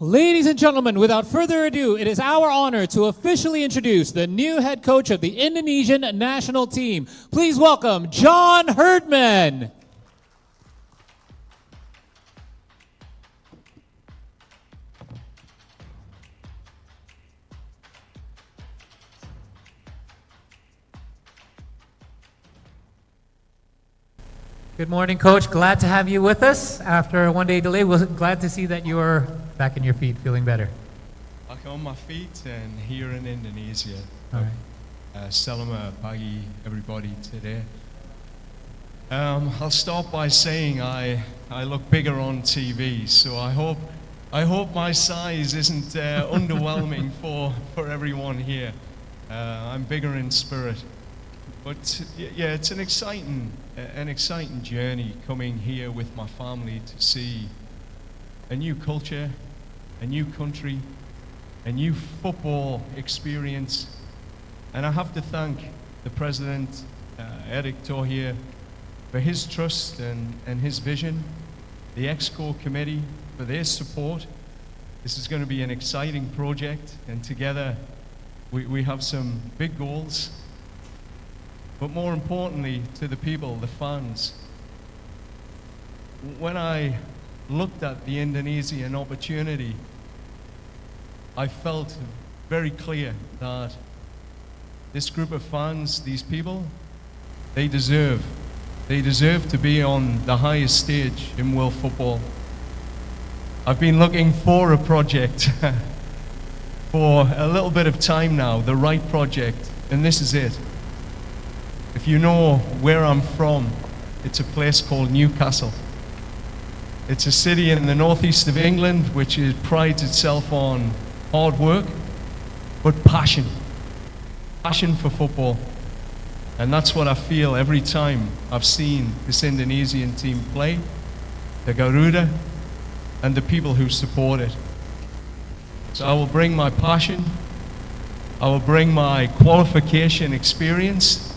Ladies and gentlemen, without further ado, it is our honor to officially introduce the new head coach of the Indonesian national team. Please welcome John Herdman. Good morning, Coach. Glad to have you with us after a one-day delay. We're glad to see that you're back in your feet, feeling better. Back on my feet and here in Indonesia. All right. Selamat pagi, everybody, today. I'll start by saying I look bigger on TV, so I hope my size isn't underwhelming for everyone here. I'm bigger in spirit. But yeah, it's an exciting journey coming here with my family to see a new culture, a new country, a new football experience. And I have to thank the President, Eric Thohir, for his trust and his vision, the ExCo committee for their support. This is going to be an exciting project, and together we have some big goals. But more importantly, to the people, the fans, when I looked at the Indonesian opportunity, I felt very clear that this group of fans, these people, they deserve to be on the highest stage in world football. I've been looking for a project for a little bit of time now, the right project, and this is it. If you know where I'm from, it's a place called Newcastle. It's a city in the northeast of England which prides itself on hard work, but passion for football. And that's what I feel every time I've seen this Indonesian team play, the Garuda, and the people who support it. So I will bring my passion, I will bring my qualification experience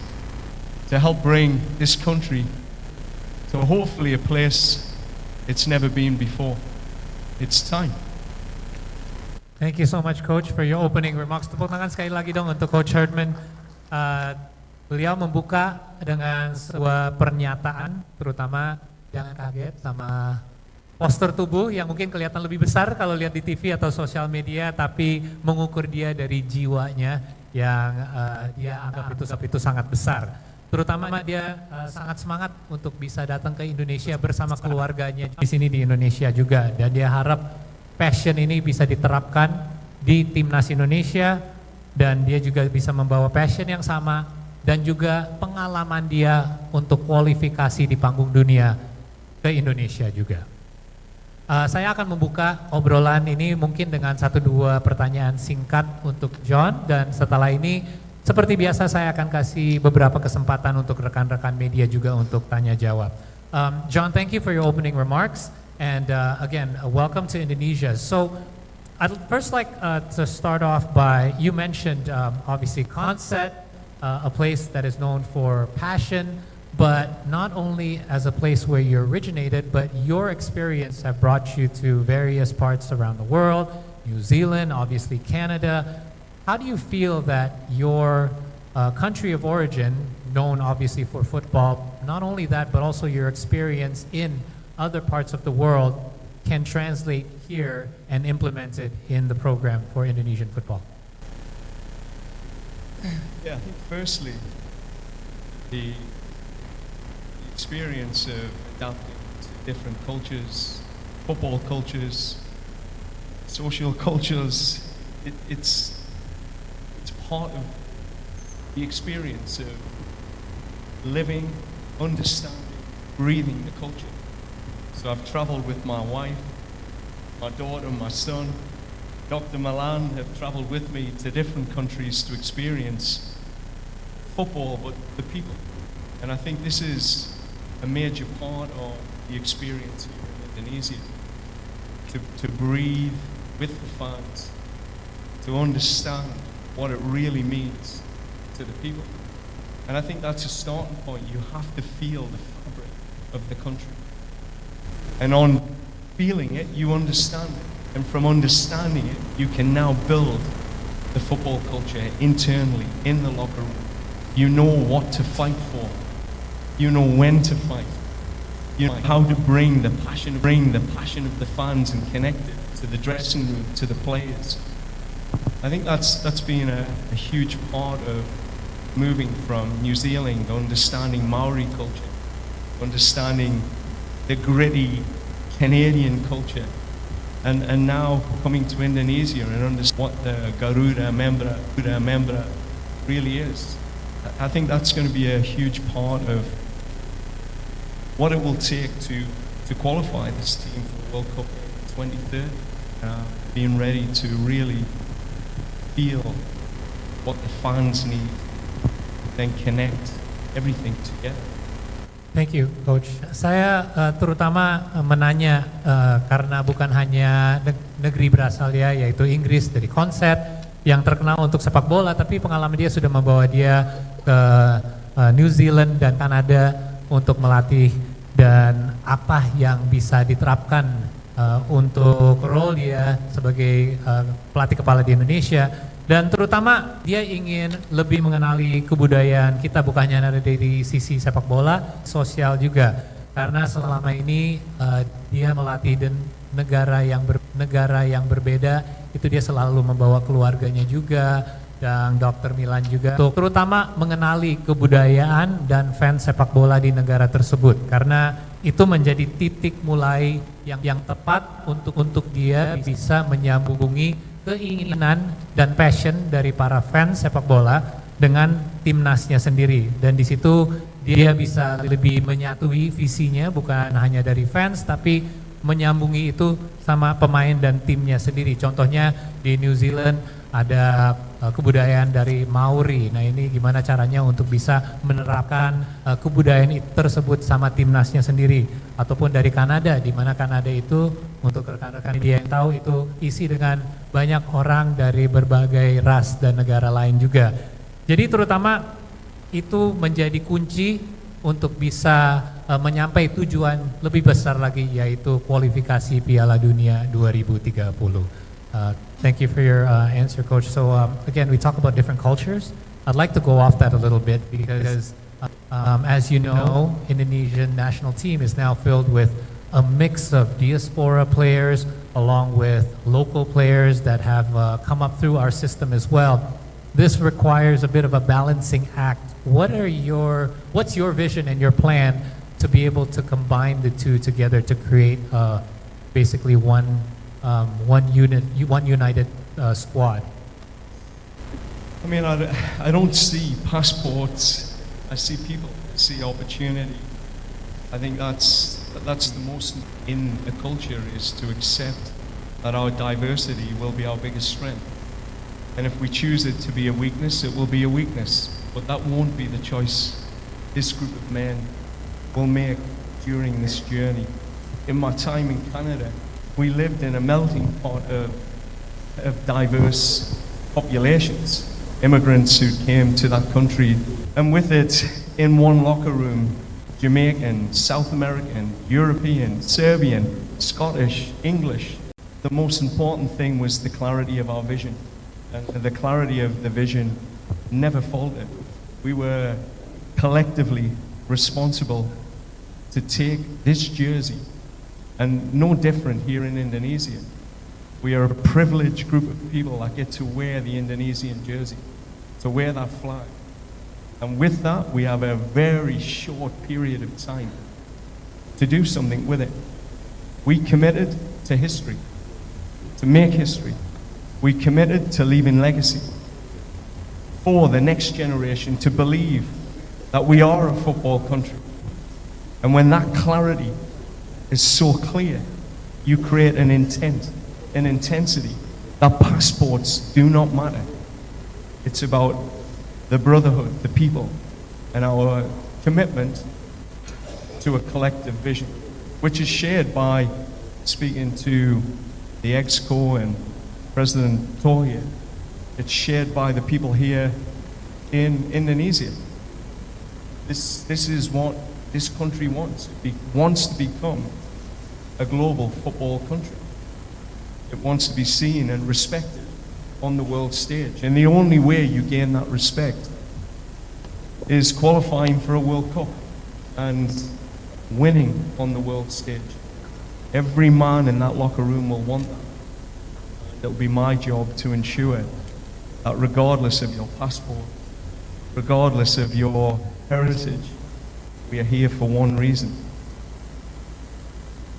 to help bring this country to hopefully a place it's never been before. It's time. Thank you so much, Coach, for your opening remarks. Tepuk tangan sekali lagi dong untuk Coach Herdman. Beliau membuka dengan sebuah pernyataan, terutama jangan kaget sama poster tubuh yang mungkin kelihatan lebih besar kalau lihat di TV atau sosial media, tapi mengukur dia dari jiwanya yang dia anggap itu sangat besar. Terutama dia sangat semangat untuk bisa datang ke Indonesia bersama keluarganya di sini di Indonesia juga, dan dia harap passion ini bisa diterapkan di timnas Indonesia, dan dia juga bisa membawa passion yang sama dan juga pengalaman dia untuk kualifikasi di panggung dunia ke Indonesia juga. Saya akan membuka obrolan ini mungkin dengan 1-2 pertanyaan singkat untuk John, dan setelah ini seperti biasa saya akan kasih beberapa kesempatan untuk rekan-rekan media juga untuk tanya jawab. John, thank you for your opening remarks, and again, welcome to Indonesia. So I'd first like to start off by, you mentioned obviously Conset, a place that is known for passion, but not only as a place where you originated, but your experience have brought you to various parts around the world, New Zealand, obviously Canada. How do you feel that your country of origin, known obviously for football, not only that, but also your experience in other parts of the world can translate here and implement it in the program for Indonesian football? Yeah, I think firstly, the experience of adapting to different cultures, football cultures, social cultures, it's part of the experience of living, understanding, breathing the culture. So I've traveled with my wife, my daughter, my son. Dr. Milan have traveled with me to different countries to experience football, but the people. And I think this is a major part of the experience here in Indonesia. To breathe with the fans, to understand what it really means to the people. And I think that's a starting point. You have to feel the fabric of the country. And on feeling it, you understand it. And from understanding it, you can now build the football culture internally in the locker room. You know what to fight for. You know when to fight. You know how to bring the passion of the fans and connect it to the dressing room, to the players. I think that's been a huge part of moving from New Zealand, understanding Maori culture, understanding the gritty Canadian culture, and now coming to Indonesia and understand what the Garuda Membra really is. I think that's going to be a huge part of what it will take to qualify this team for World Cup 2030. Being ready to really feel what the fans need, then connect everything together. Thank you, Coach. Saya terutama menanya karena bukan hanya negeri berasal dia, yaitu Inggris dari Konsep yang terkenal untuk sepak bola, tapi pengalaman dia sudah membawa dia ke New Zealand dan Kanada untuk melatih, dan apa yang bisa diterapkan untuk role dia sebagai pelatih kepala di Indonesia. Dan terutama dia ingin lebih mengenali kebudayaan kita, bukan hanya dari sisi sepak bola, sosial juga. Karena selama ini dia melatih di negara yang berbeda, itu dia selalu membawa keluarganya juga, dan Dr. Milan juga. Untuk terutama mengenali kebudayaan dan fans sepak bola di negara tersebut. Karena itu menjadi titik mulai yang tepat untuk dia bisa menyambungi keinginan dan passion dari para fans sepak bola dengan timnasnya sendiri, dan di situ dia bisa lebih menyatui visinya bukan hanya dari fans tapi menyambungi itu sama pemain dan timnya sendiri. Contohnya di New Zealand ada kebudayaan dari Maori. Nah, ini gimana caranya untuk bisa menerapkan kebudayaan tersebut sama timnasnya sendiri. Ataupun dari Kanada, di mana Kanada itu untuk rekan-rekan dia yang tahu itu isi dengan banyak orang dari berbagai ras dan negara lain juga. Jadi terutama itu menjadi kunci untuk bisa menyampai tujuan lebih besar lagi, yaitu kualifikasi Piala Dunia 2030. Thank you for your answer, Coach. So again, we talk about different cultures. I'd like to go off that a little bit because as you know, Indonesian national team is now filled with a mix of diaspora players along with local players that have come up through our system as well. This requires a bit of a balancing act. What's your vision and your plan to be able to combine the two together to create basically one united squad? I mean, I don't see passports. I see people. I see opportunity. I think that's the most in a culture, is to accept that our diversity will be our biggest strength. And if we choose it to be a weakness, it will be a weakness. But that won't be the choice this group of men will make during this journey. In my time in Canada, we lived in a melting pot of diverse populations, immigrants who came to that country, and with it, in one locker room, Jamaican, South American, European, Serbian, Scottish, English. The most important thing was the clarity of our vision, and the clarity of the vision never faltered. We were collectively responsible to take this jersey, and no different here in Indonesia. We are a privileged group of people that get to wear the Indonesian jersey, to wear that flag. And with that, we have a very short period of time to do something with it. We committed to history, to make history. We committed to leaving legacy for the next generation to believe that we are a football country. And when that clarity is so clear, you create an intent, an intensity that passports do not matter. It's about the brotherhood, the people, and our commitment to a collective vision, which is shared by, speaking to the EXCO and President Tohir, it's shared by the people here in Indonesia. This is what this country wants. It wants to become a global football country. It wants to be seen and respected on the world stage. And the only way you gain that respect is qualifying for a World Cup and winning on the world stage. Every man in that locker room will want that. It'll be my job to ensure that regardless of your passport, regardless of your heritage, we are here for one reason.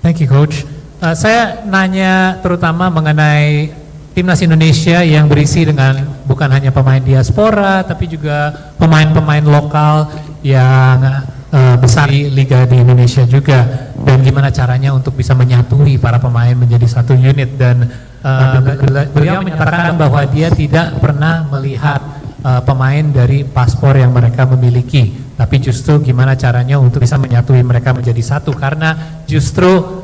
Thank you, Coach. Saya nanya terutama mengenai timnas Indonesia yang berisi dengan bukan hanya pemain diaspora, tapi juga pemain-pemain lokal yang besar di liga di Indonesia juga, dan gimana caranya untuk bisa menyatui para pemain menjadi satu unit. Dan beliau menyatakan bahwa dia tidak pernah melihat pemain dari paspor yang mereka miliki, tapi justru gimana caranya untuk bisa menyatui mereka menjadi satu, karena justru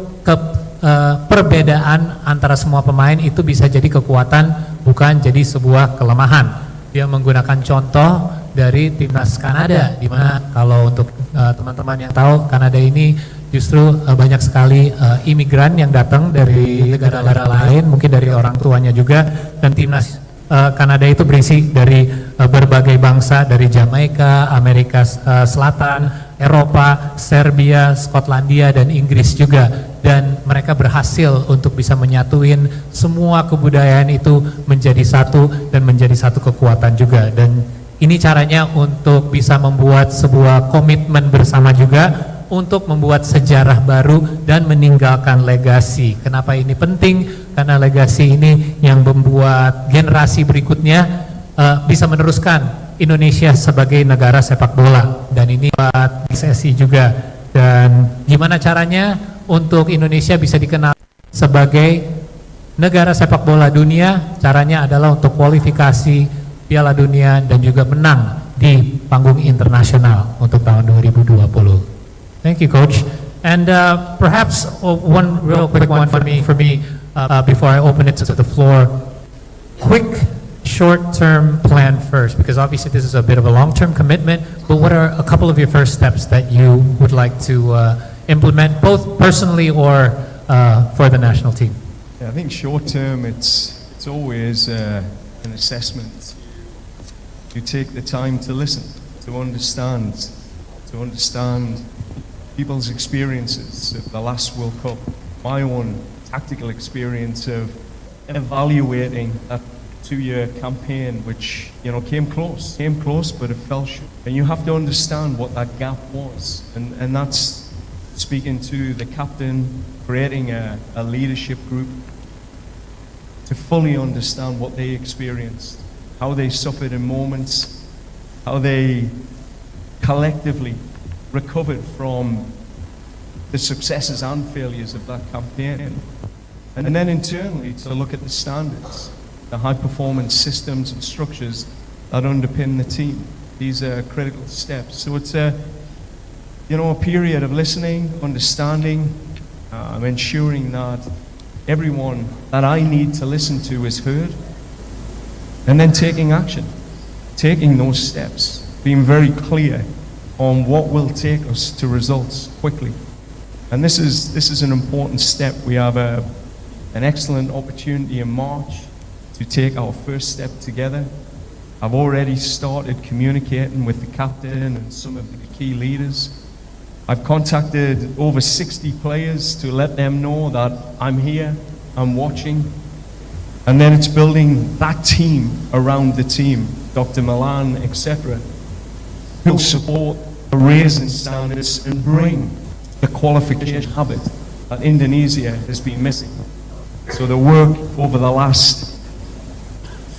perbedaan antara semua pemain itu bisa jadi kekuatan, bukan jadi sebuah kelemahan. Dia menggunakan contoh dari timnas Kanada, di mana kalau untuk teman-teman yang tahu, Kanada ini justru banyak sekali imigran yang datang dari negara-negara lain, mungkin dari orang tuanya juga, dan timnas Kanada itu berisi dari berbagai bangsa, dari Jamaika, Amerika Selatan, Eropa, Serbia, Skotlandia, dan Inggris juga. Dan mereka berhasil untuk bisa menyatuin semua kebudayaan itu menjadi satu dan menjadi satu kekuatan juga. Dan ini caranya untuk bisa membuat sebuah komitmen bersama juga untuk membuat sejarah baru dan meninggalkan legasi. Kenapa ini penting? Karena legasi ini yang membuat generasi berikutnya bisa meneruskan Indonesia sebagai negara sepak bola. Dan ini buat PSSI juga. Dan gimana caranya untuk Indonesia bisa dikenal sebagai negara sepak bola dunia? Caranya adalah untuk kualifikasi Piala Dunia dan juga menang di panggung internasional untuk tahun 2020. Thank you, Coach. And perhaps one real quick one for me before I open it to the floor. Quick short-term plan first, because obviously this is a bit of a long-term commitment, but what are a couple of your first steps that you would like to implement, both personally or for the national team? Yeah, I think short term, it's always an assessment. You take the time to listen, to understand people's experiences of the last World Cup, my own tactical experience of evaluating that 2-year campaign, which came close, but it fell short. And you have to understand what that gap was, and that's speaking to the captain, creating a leadership group to fully understand what they experienced, how they suffered in moments, how they collectively recovered from the successes and failures of that campaign. And then internally to look at the standards, the high performance systems and structures that underpin the team. These are critical steps. So it's a period of listening, understanding, ensuring that everyone that I need to listen to is heard, and then taking action, taking those steps, being very clear on what will take us to results quickly. And this is an important step. We have an excellent opportunity in March to take our first step together. I've already started communicating with the captain and some of the key leaders. I've contacted over 60 players to let them know that I'm here, I'm watching. And then it's building that team around the team, Dr. Milan, etc., who'll support the raising standards and bring the qualification habit that Indonesia has been missing. So the work over the last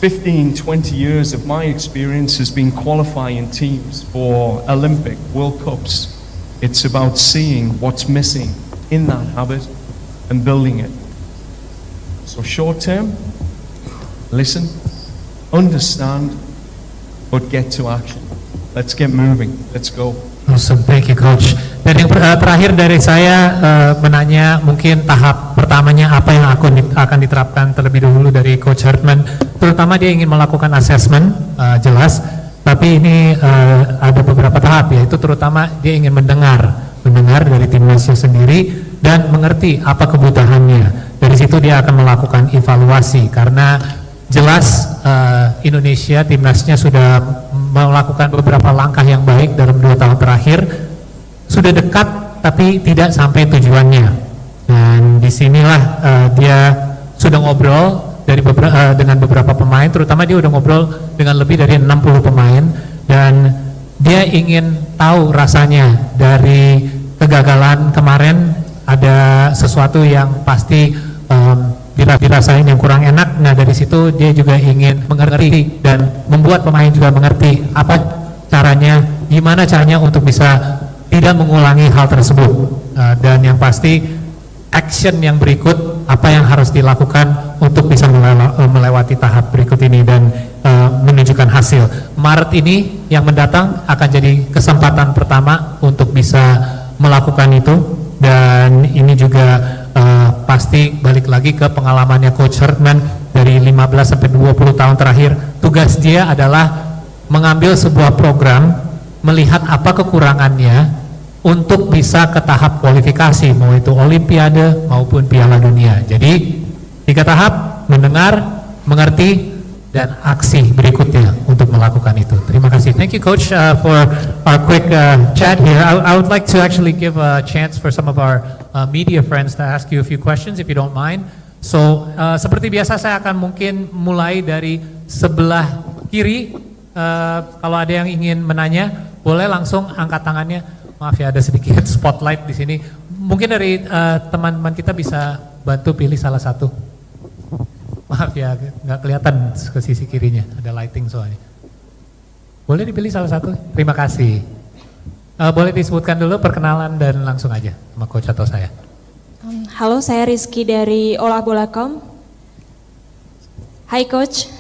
15, 20 years of my experience has been qualifying teams for Olympic, World Cups. It's about seeing what's missing in that habit and building it. So short term, listen, understand, but get to action. Let's get moving. Let's go. Awesome, thank you, Coach. Dan yang terakhir dari saya menanya mungkin tahap pertamanya apa yang akan diterapkan terlebih dahulu dari Coach Hartman. Terutama dia ingin melakukan assessment, jelas. Tapi ini ada beberapa tahap, yaitu terutama dia ingin mendengar dari timnasnya sendiri dan mengerti apa kebutuhannya. Dari situ dia akan melakukan evaluasi karena jelas Indonesia timnasnya sudah melakukan beberapa langkah yang baik dalam 2 tahun terakhir, sudah dekat tapi tidak sampai tujuannya. Dan disinilah dia sudah ngobrol dengan beberapa pemain, terutama dia udah ngobrol dengan lebih dari 60 pemain, dan dia ingin tahu rasanya dari kegagalan kemarin. Ada sesuatu yang pasti dirasain yang kurang enak. Nah, dari situ dia juga ingin mengerti dan membuat pemain juga mengerti apa caranya, gimana caranya untuk bisa tidak mengulangi hal tersebut. Dan yang pasti action yang berikut, apa yang harus dilakukan untuk bisa melewati tahap berikut ini dan menunjukkan hasil. Maret ini yang mendatang akan jadi kesempatan pertama untuk bisa melakukan itu. Dan ini juga pasti balik lagi ke pengalamannya Coach Herdman dari 15 sampai 20 tahun terakhir. Tugas dia adalah mengambil sebuah program, melihat apa kekurangannya untuk bisa ke tahap kualifikasi, mau itu Olimpiade maupun Piala Dunia. Jadi 3 tahap: mendengar, mengerti, dan aksi berikutnya untuk melakukan itu. Terima kasih. Thank you, Coach, for our quick chat here. I would like to actually give a chance for some of our media friends to ask you a few questions, if you don't mind. So, seperti biasa saya akan mungkin mulai dari sebelah kiri. Kalau ada yang ingin menanya, boleh langsung angkat tangannya. Maaf ya, ada sedikit spotlight di sini. Mungkin dari teman-teman kita bisa bantu pilih salah satu. Maaf ya, nggak kelihatan ke sisi kirinya, ada lighting soalnya. Boleh dipilih salah satu? Terima kasih. Boleh disebutkan dulu perkenalan dan langsung aja sama coach atau saya. Halo, saya Rizky dari olahbola.com. Hi coach,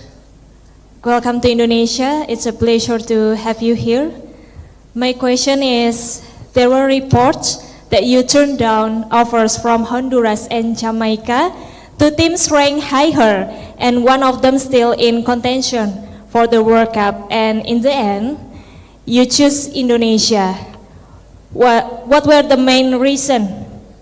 welcome to Indonesia. It's a pleasure to have you here. My question is, there were reports that you turned down offers from Honduras and Jamaica. 2 teams ranked higher, and one of them still in contention for the World Cup. And in the end, you choose Indonesia. What were the main reason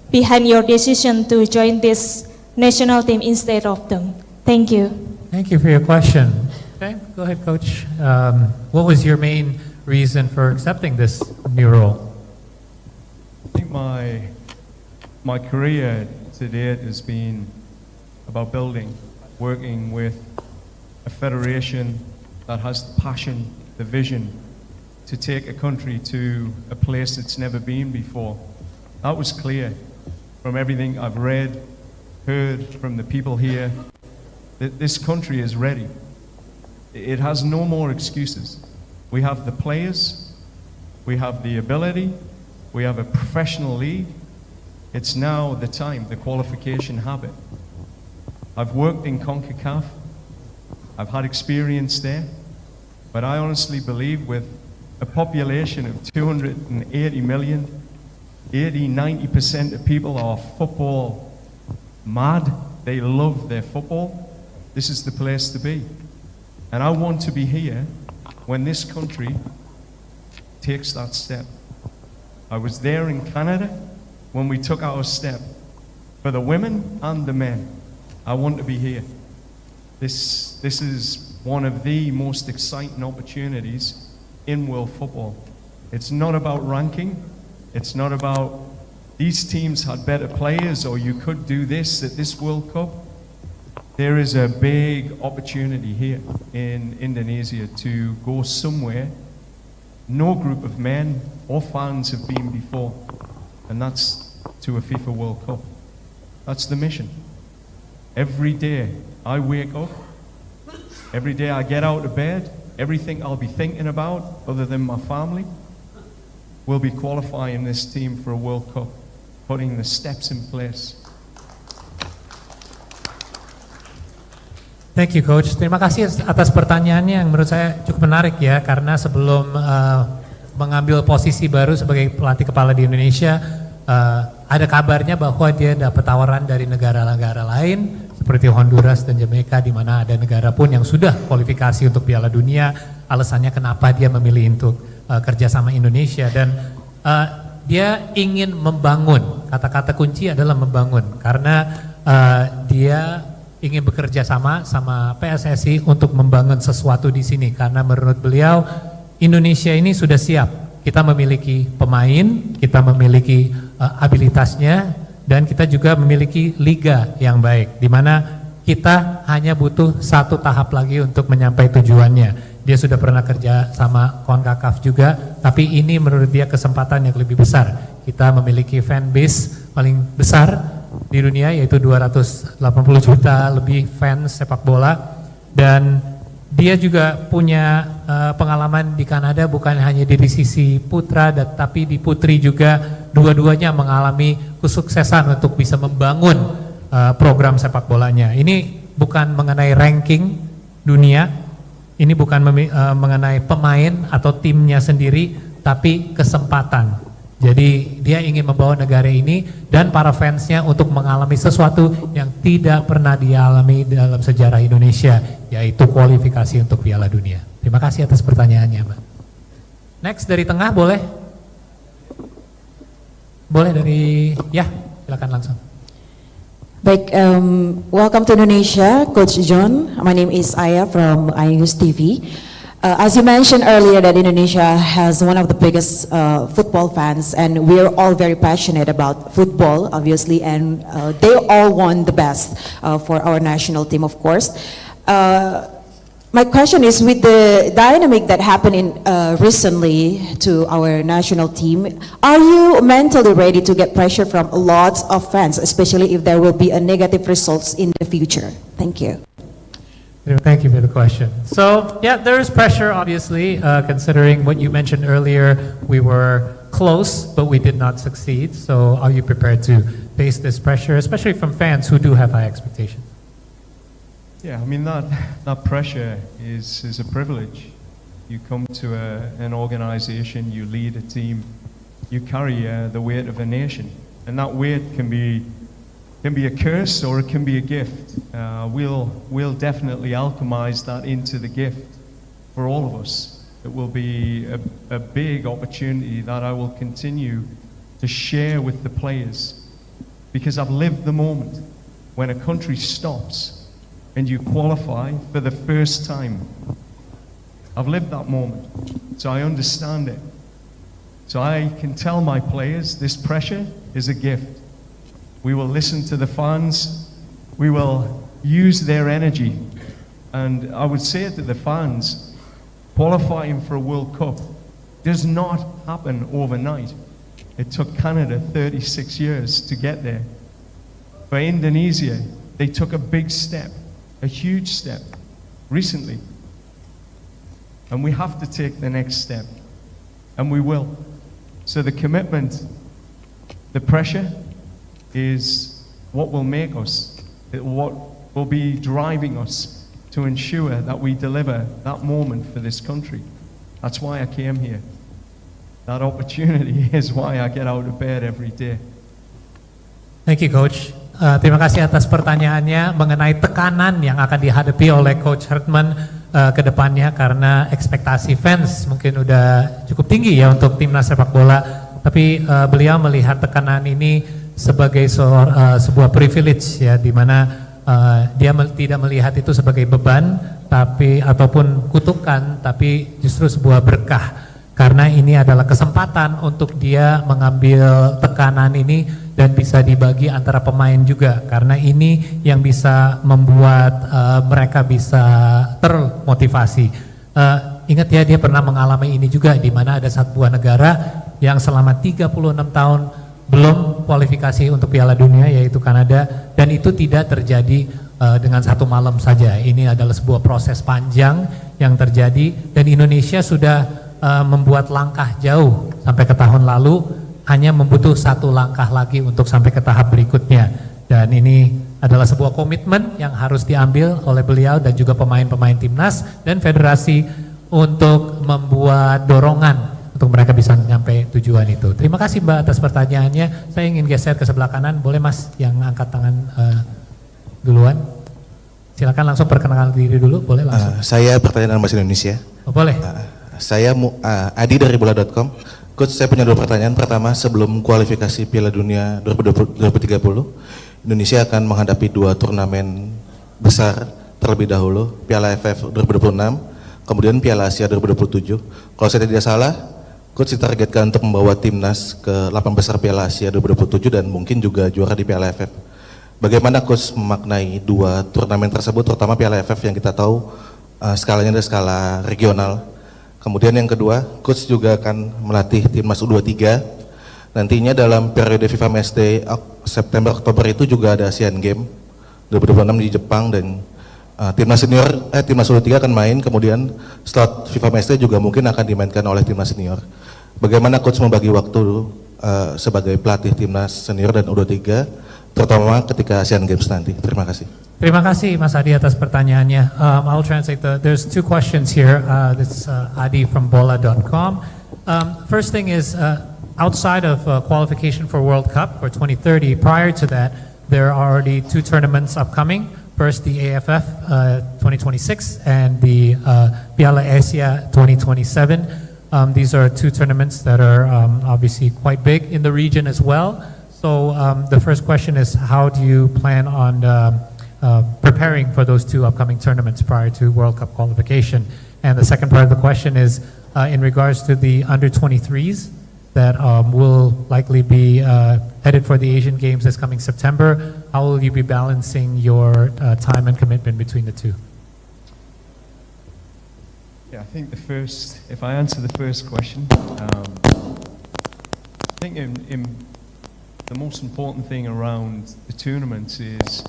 behind your decision to join this national team instead of them? Thank you. Thank you for your question. Okay, go ahead, Coach. What was your main reason for accepting this new role? I think my career to date has been about working with a federation that has the passion, the vision to take a country to a place it's never been before. That was clear from everything I've read, heard from the people here, that this country is ready. It has no more excuses. We have the players, we have the ability, we have a professional league. It's now the time, the qualification habit. I've worked in CONCACAF, I've had experience there, but I honestly believe with a population of 280 million, 80–90% of people are football mad. They love their football. This is the place to be. And I want to be here when this country takes that step. I was there in Canada when we took our step. For the women and the men, I want to be here. This is one of the most exciting opportunities in world football. It's not about ranking. It's not about these teams had better players or you could do this at this World Cup. There is a big opportunity here in Indonesia to go somewhere no group of men or fans have been before, and that's to a FIFA World Cup. That's the mission. Every day I wake up, every day I get out of bed, everything I'll be thinking about, other than my family, will be qualifying this team for a World Cup, putting the steps in place. Thank you, Coach. Terima kasih atas pertanyaannya yang menurut saya cukup menarik ya, karena sebelum mengambil posisi baru sebagai pelatih kepala di Indonesia, ada kabarnya bahwa dia dapat tawaran dari negara-negara lain seperti Honduras dan Jamaica, di mana ada negara pun yang sudah kualifikasi untuk Piala Dunia. Alasannya kenapa dia memilih untuk kerja sama Indonesia, dan dia ingin membangun. Kata-kata kunci adalah membangun, karena dia ingin bekerja sama PSSI untuk membangun sesuatu di sini karena menurut beliau Indonesia ini sudah siap. Kita memiliki pemain, kita memiliki abilitasnya, dan kita juga memiliki liga yang baik, di mana kita hanya butuh satu tahap lagi untuk mencapai tujuannya. Dia sudah pernah kerja sama CONCACAF juga, tapi ini menurut dia kesempatan yang lebih besar. Kita memiliki fan base paling besar di dunia, yaitu 280 juta lebih fans sepak bola, dan dia juga punya pengalaman di Kanada bukan hanya di sisi putra, tapi di putri juga dua-duanya mengalami kesuksesan untuk bisa membangun program sepak bolanya. Ini bukan mengenai ranking dunia, ini bukan mengenai pemain atau timnya sendiri, tapi kesempatan. Jadi dia ingin membawa negara ini dan para fansnya untuk mengalami sesuatu yang tidak pernah dialami dalam sejarah Indonesia, yaitu kualifikasi untuk Piala Dunia. Terima kasih atas pertanyaannya, Mbak. Next dari tengah boleh? Boleh dari, ya silakan langsung. Baik, welcome to Indonesia, Coach John. My name is Aya from iNews TV. As you mentioned earlier that Indonesia has one of the biggest football fans, and we're all very passionate about football, obviously, and they all want the best for our national team, of course. My question is, with the dynamic that happened recently to our national team, are you mentally ready to get pressure from lots of fans, especially if there will be a negative results in the future? Thank you. Thank you for the question. So, yeah, there is pressure, obviously, considering what you mentioned earlier. We were close, but we did not succeed. So, are you prepared to face this pressure, especially from fans who do have high expectations? Yeah, I mean, that pressure is a privilege. You come to an organization, you lead a team, you carry the weight of a nation, and that weight can be a curse or it can be a gift. We'll definitely alchemize that into the gift for all of us. It will be a big opportunity that I will continue to share with the players, because I've lived the moment when a country stops and you qualify for the first time. I've lived that moment, so I understand it. So I can tell my players this pressure is a gift. We will listen to the fans, we will use their energy, and I would say to the fans, qualifying for a World Cup does not happen overnight. It took Canada 36 years to get there. For Indonesia, they took a big step, a huge step, recently. And we have to take the next step, and we will. So the commitment, the pressure, is what will make us, what will be driving us to ensure that we deliver that moment for this country. That's why I came here. That opportunity is why I get out of bed every day. Thank you, Coach. Terima kasih atas pertanyaannya mengenai tekanan yang akan dihadapi oleh Coach Hartman ke depannya, karena ekspektasi fans mungkin udah cukup tinggi ya untuk timnas sepak bola, tapi beliau melihat tekanan ini sebagai sebuah privilege ya, di mana dia tidak melihat itu sebagai beban ataupun kutukan, tapi justru sebuah berkah, karena ini adalah kesempatan untuk dia mengambil tekanan ini dan bisa dibagi antara pemain juga, karena ini yang bisa membuat mereka bisa termotivasi. Ingat ya, dia pernah mengalami ini juga, di mana ada sebuah negara yang selama 36 tahun belum kualifikasi untuk Piala Dunia, yaitu Kanada, dan itu tidak terjadi dengan satu malam saja. Ini adalah sebuah proses panjang yang terjadi, dan Indonesia sudah membuat langkah jauh sampai ke tahun lalu, hanya membutuh satu langkah lagi untuk sampai ke tahap berikutnya. Dan ini adalah sebuah komitmen yang harus diambil oleh beliau dan juga pemain-pemain timnas dan federasi untuk membuat dorongan untuk mereka bisa sampai tujuan itu. Terima kasih Mbak atas pertanyaannya. Saya ingin geser ke sebelah kanan. Boleh Mas yang angkat tangan duluan? Silakan langsung perkenalkan diri dulu. Boleh langsung. Saya pertanyaan Bahasa Indonesia. Oh, boleh. Saya Adi dari bola.com. Coach, saya punya dua pertanyaan. Pertama, sebelum kualifikasi Piala Dunia 2030, Indonesia akan menghadapi 2 turnamen besar terlebih dahulu, Piala AFF 2026, kemudian Piala Asia 2027. Kalau saya tidak salah, Coach ditargetkan untuk membawa timnas ke 8 besar Piala Asia 2027 dan mungkin juga juara di Piala AFF. Bagaimana Coach memaknai 2 turnamen tersebut, terutama Piala AFF yang kita tahu skalanya adalah skala regional. Kemudian yang kedua, Coach juga akan melatih timnas U23. Nantinya dalam periode FIFA Matchday September-Oktober itu juga ada Asian Games 2026 di Jepang dan timnas senior, timnas U23 akan main, kemudian slot FIFA Matchday juga mungkin akan dimainkan oleh timnas senior. Bagaimana Coach membagi waktu sebagai pelatih timnas senior dan U23, terutama ketika Asian Games nanti? Terima kasih. Terima kasih Mas Adi atas pertanyaannya. I'll translate there's 2 questions here. This is Adi from bola.com. First thing is, outside of qualification for World Cup for 2030, prior to that, there are already 2 tournaments upcoming. First, the AFF 2026 and the Piala Asia 2027. These are 2 tournaments that are obviously quite big in the region as well. So the first question is, how do you plan on preparing for those 2 upcoming tournaments prior to World Cup qualification? And the second part of the question is in regards to the under-23s that will likely be headed for the Asian Games this coming September. How will you be balancing your time and commitment between the 2? Yeah, I think if I answer the first question, I think in the most important thing around the tournaments is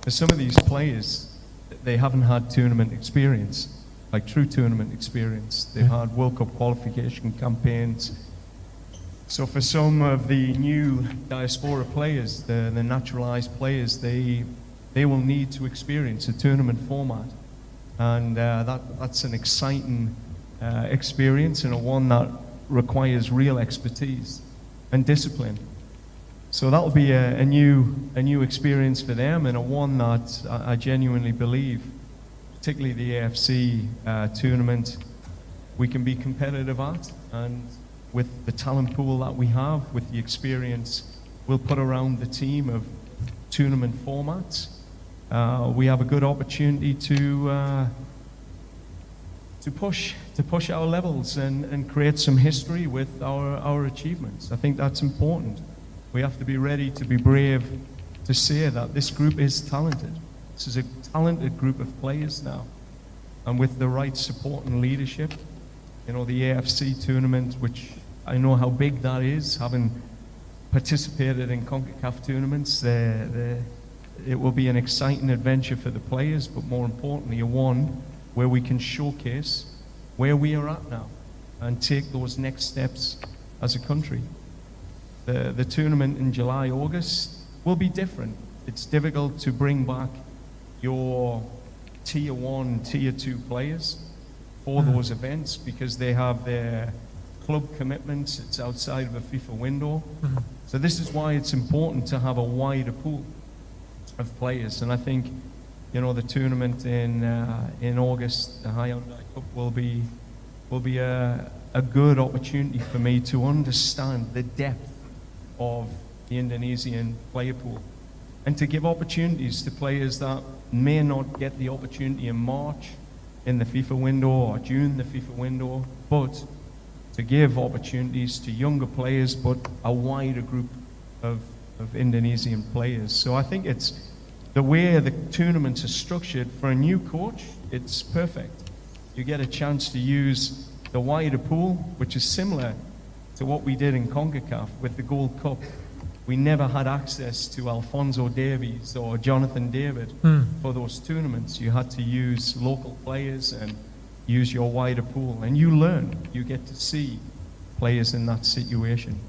for some of these players, they haven't had tournament experience, like true tournament experience. They've had World Cup qualification campaigns. So for some of the new diaspora players, the naturalized players, they will need to experience a tournament format. And that's an exciting experience and one that requires real expertise and discipline. So that'll be a new experience for them, and one that I genuinely believe, particularly the AFC tournament, we can be competitive at. And with the talent pool that we have, with the experience we'll put around the team of tournament formats, we have a good opportunity to push our levels and create some history with our achievements. I think that's important. We have to be ready to be brave to say that this group is talented. This is a talented group of players now. And with the right support and leadership, the AFC tournament, which I know how big that is, having participated in CONCACAF tournaments, it will be an exciting adventure for the players, but more importantly, one where we can showcase where we are at now and take those next steps as a country. The tournament in July, August will be different. It's difficult to bring back your tier 1, tier 2 players for those events because they have their club commitments. It's outside of a FIFA window. So this is why it's important to have a wider pool of players. And I think, the tournament in August, the Hyundai Cup, will be a good opportunity for me to understand the depth of the Indonesian player pool and to give opportunities to players that may not get the opportunity in March in the FIFA window or June the FIFA window, but to give opportunities to younger players but a wider group of Indonesian players. So I think it's the way the tournaments are structured for a new coach, it's perfect. You get a chance to use the wider pool, which is similar to what we did in CONCACAF with the Gold Cup. We never had access to Alphonso Davies or Jonathan David for those tournaments. You had to use local players and use your wider pool. And you learn, you get to see players in that situation.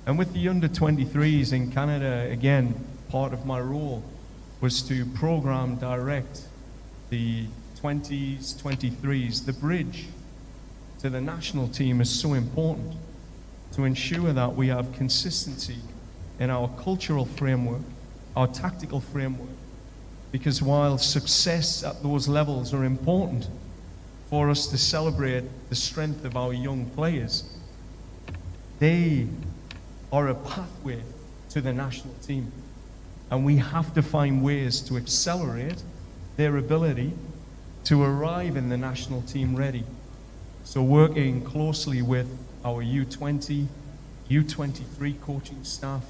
And with the under-23s in Canada, again, part of my role was to program direct the 20s, 23s. The bridge to the national team is so important to ensure that we have consistency in our cultural framework, our tactical framework, because while success at those levels are important for us to celebrate the strength of our young players, they are a pathway to the national team. And we have to find ways to accelerate their ability to arrive in the national team ready. So working closely with our U20, U23 coaching staff,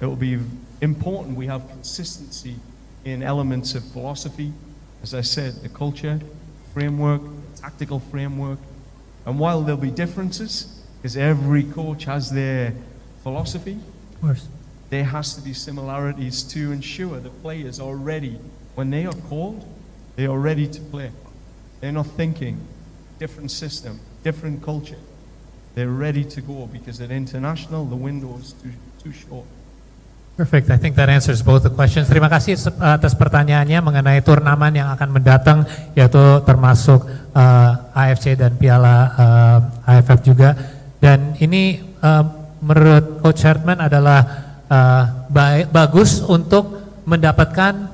it will be important we have consistency in elements of philosophy, as I said, the culture, framework, tactical framework. And while there'll be differences, because every coach has their philosophy, Of course. there has to be similarities to ensure the players are ready. When they are called, they are ready to play. They're not thinking, different system, different culture. They're ready to go because at international, the window is too short. Perfect. I think that answers both the questions. Terima kasih atas pertanyaannya mengenai turnamen yang akan mendatang, yaitu termasuk AFC dan Piala AFF juga. Dan ini menurut Coach Hartman adalah bagus untuk mendapatkan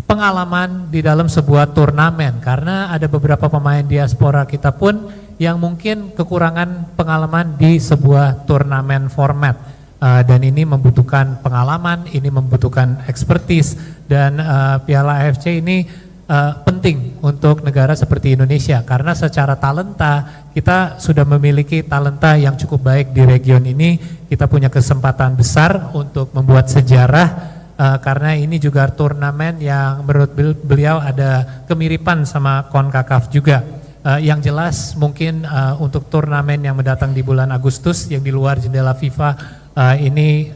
pengalaman di dalam sebuah turnamen, karena ada beberapa pemain diaspora kita pun yang mungkin kekurangan pengalaman di sebuah turnamen format. Dan ini membutuhkan pengalaman, ini membutuhkan expertise, dan Piala AFC ini penting untuk negara seperti Indonesia karena secara talenta kita sudah memiliki talenta yang cukup baik di region ini. Kita punya kesempatan besar untuk membuat sejarah karena ini juga turnamen yang menurut beliau ada kemiripan sama CONCACAF juga. Yang jelas mungkin untuk turnamen yang mendatang di bulan Agustus yang di luar jendela FIFA ini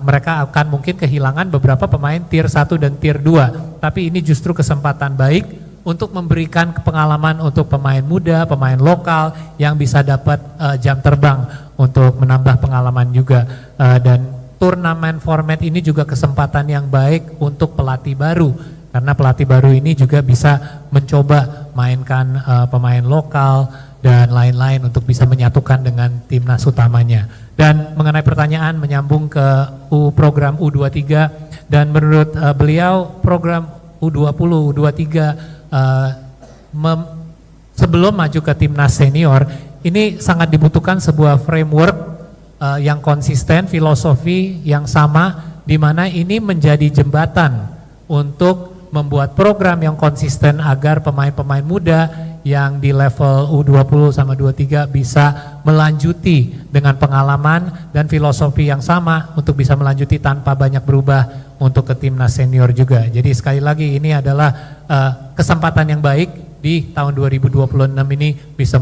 mereka akan mungkin kehilangan beberapa pemain tier 1 dan tier 2, tapi ini justru kesempatan baik untuk memberikan pengalaman untuk pemain muda, pemain lokal yang bisa dapat jam terbang untuk menambah pengalaman juga. Dan turnamen format ini juga kesempatan yang baik untuk pelatih baru, karena pelatih baru ini juga bisa mencoba mainkan pemain lokal dan lain-lain untuk bisa menyatukan dengan timnas utamanya. Dan mengenai pertanyaan menyambung ke program U23, dan menurut beliau program U20, U23 sebelum maju ke timnas senior ini sangat dibutuhkan sebuah framework yang konsisten, filosofi yang sama, di mana ini menjadi jembatan untuk membuat program yang konsisten agar pemain-pemain muda yang di level U20 sama 23 bisa melanjuti dengan pengalaman dan filosofi yang sama untuk bisa melanjuti tanpa banyak berubah untuk ke timnas senior juga. Jadi sekali lagi ini adalah kesempatan yang baik di tahun 2026 ini bisa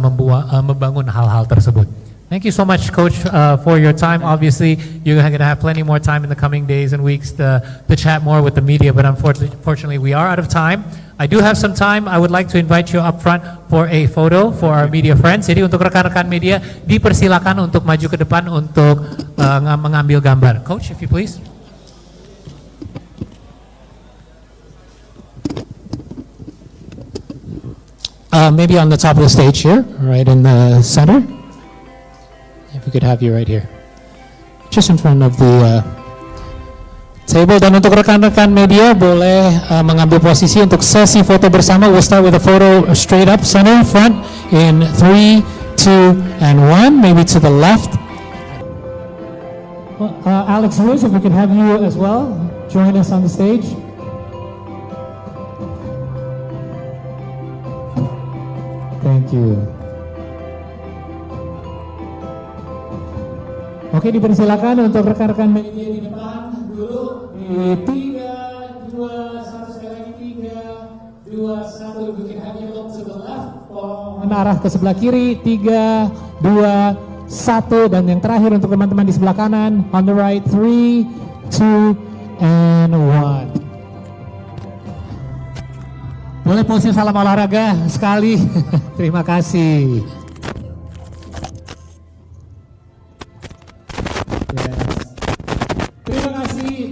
membangun hal-hal tersebut. Thank you so much, Coach, for your time. Obviously, you're going to have plenty more time in the coming days and weeks to chat more with the media, but unfortunately, we are out of time. I do have some time. I would like to invite you up front for a photo for our media friends. Jadi untuk rekan-rekan media, dipersilakan untuk maju ke depan untuk mengambil gambar. Coach, if you please. Maybe on the top of the stage here, right in the center. If we could have you right here, just in front of the table. Dan untuk rekan-rekan media boleh mengambil posisi untuk sesi foto bersama. We'll start with a photo straight up center front in 3, 2, and 1. Maybe to the left. Alex Lewis, if we could have you as well join us on the stage. Thank you. Oke, dipersilakan untuk rekan-rekan media di depan dulu. Di 3, 2, 1, sekali lagi 3, 2, 1. We can have you look to the left. Menarah ke sebelah kiri. 3, 2, 1. Dan yang terakhir untuk teman-teman di sebelah kanan. On the right. 3, 2, and 1. Boleh pose salam olahraga sekali. Terima kasih.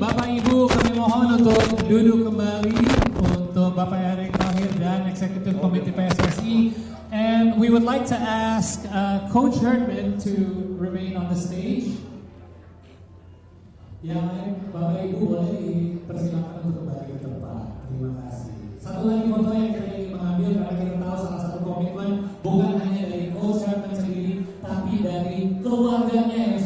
Bapak Ibu, kami mohon untuk duduk kembali untuk Bapak Erick Thohir dan Executive Committee PSSI. And we would like to ask Coach Hartman to remain on the stage. Yang lain, Bapak Ibu boleh dipersilakan untuk kembali ke tempat. Terima kasih. Satu lagi foto yang kita ingin mengambil karena kita tahu salah satu komitmen bukan hanya dari Coach Hartman sendiri, tapi dari keluarganya yang